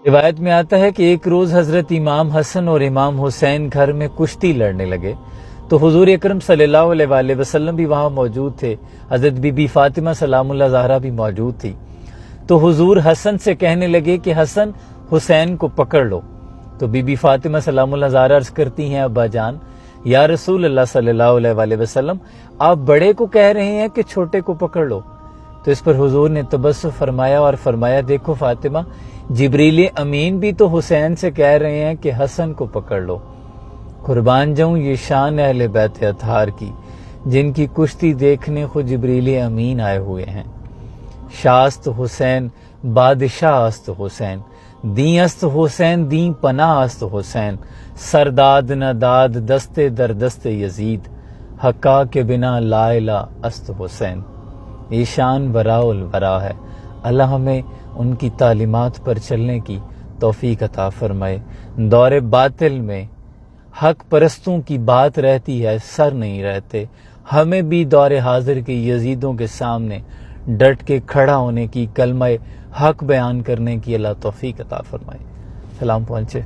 روایت میں آتا ہے کہ ایک روز حضرت امام حسن اور امام حسین گھر میں کشتی لڑنے لگے تو حضور اکرم صلی اللہ علیہ وآلہ وسلم بھی وہاں موجود تھے، حضرت بی بی فاطمہ سلام اللہ زہرا بھی موجود تھی۔ تو حضور حسن سے کہنے لگے کہ حسن حسین کو پکڑ لو، تو بی بی فاطمہ سلام اللہ زہرا عرض کرتی ہیں ابا جان یا رسول اللہ صلی اللہ علیہ وآلہ وسلم، آپ بڑے کو کہہ رہے ہیں کہ چھوٹے کو پکڑ لو؟ تو اس پر حضور نے تبسم فرمایا اور فرمایا دیکھو فاطمہ، جبریل امین بھی تو حسین سے کہہ رہے ہیں کہ حسن کو پکڑ لو۔ قربان جاؤں یہ شان اہل بیت اطہار کی، جن کی کشتی دیکھنے خود جبریل امین آئے ہوئے ہیں۔ شاست حسین بادشاہ است حسین، دیں است حسین دیں پناہ است حسین، سرداد نہ داد دستے در دست یزید، حقا کے بنا لا الہ است حسین۔ یہ شان وراء الورا ہے۔ اللہ ہمیں ان کی تعلیمات پر چلنے کی توفیق عطا فرمائے۔ دور باطل میں حق پرستوں کی بات رہتی ہے، سر نہیں رہتے۔ ہمیں بھی دور حاضر کے یزیدوں کے سامنے ڈٹ کے کھڑا ہونے کی، کلمہ حق بیان کرنے کی اللہ توفیق عطا فرمائے۔ سلام پہنچے۔